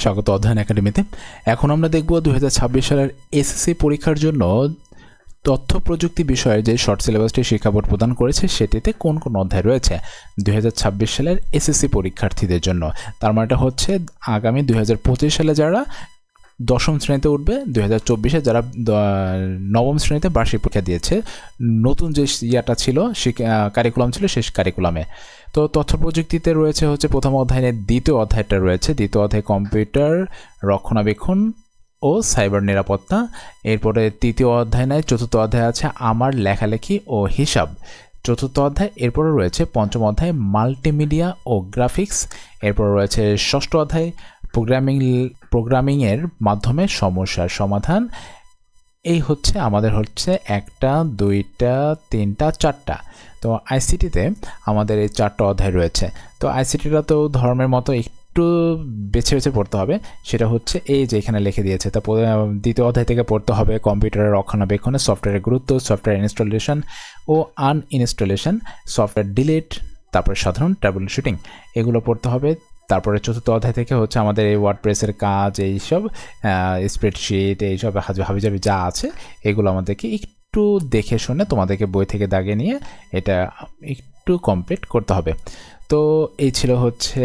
স্বাগত অধ্যয়ন একাডেমিতে। এখন আমরা দেখব 2026 সালের এসএসসি পরীক্ষার জন্য তথ্য প্রযুক্তি বিষয়ের যে শর্ট সিলেবাসটি শিক্ষা বোর্ড প্রদান করেছে সেটিতে কোন কোন অধ্যায় রয়েছে 2026 সালের এসএসসি পরীক্ষার্থীদের জন্য। তার মানেটা হচ্ছে আগামী 2025 সালে যারা দশম শ্রেণীতে উঠবে, 2024-এ যারা নবম শ্রেণীতে বার্ষিক পরীক্ষা দিয়েছে, নতুন যে ইয়াটা ছিল কারিকুলাম ছিল সেই কারিকুলামে। তো তথ্য প্রযুক্তিতে রয়েছে হচ্ছে প্রথম অধ্যায়ের দ্বিতীয় অধ্যায়টা রয়েছে, দ্বিতীয় অধ্যায় কম্পিউটার রক্ষণাবেক্ষণ ও সাইবার নিরাপত্তা। এরপরে তৃতীয় অধ্যায় নেয়, চতুর্থ অধ্যায় আছে আমার লেখালেখি ও হিসাব, চতুর্থ অধ্যায়। এরপরে রয়েছে পঞ্চম অধ্যায় মাল্টিমিডিয়া ও গ্রাফিক্স। এরপর রয়েছে ষষ্ঠ অধ্যায় প্রোগ্রামিংয়ের মাধ্যমে সমস্যার সমাধান। এই হচ্ছে আমাদের হচ্ছে 1টা 2টা 3টা 4টা। তো আইসিটিতে আমাদের এই 4টা অধ্যায় রয়েছে। তো আইসিটিটা তো ধর্মের মতো একটু বেছে বেছে পড়তে হবে, সেটা হচ্ছে এই যে এখানে লিখে দিয়েছে। তো দ্বিতীয় অধ্যায় থেকে পড়তে হবে কম্পিউটারের রক্ষণাবেক্ষণে সফটওয়্যারের গুরুত্ব, সফটওয়্যার ইনস্টলেশন ও আনইনস্টলেশন, সফটওয়্যার ডিলিট, তারপরে সাধারণ ট্রাবল শুটিং, এগুলো পড়তে হবে। তারপরে চতুর্থ অধ্যায় থেকে হচ্ছে আমাদের এই ওয়ার্ডপ্রেসের কাজ, এইসব স্প্রেডশিট, এইসব হাবিজাবি যা আছে এগুলো আমাদেরকে একটু দেখে শুনে তোমাদেরকে বই থেকে দাগে নিয়ে এটা একটু কমপ্লিট করতে হবে। তো এই ছিল হচ্ছে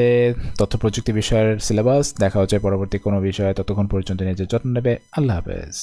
তথ্য প্রযুক্তি বিষয়ের সিলেবাস। দেখা হচ্ছে পরবর্তী কোনো বিষয়ে, ততক্ষণ পর্যন্ত নিজের যত্ন নেবে। আল্লাহ হাফেজ।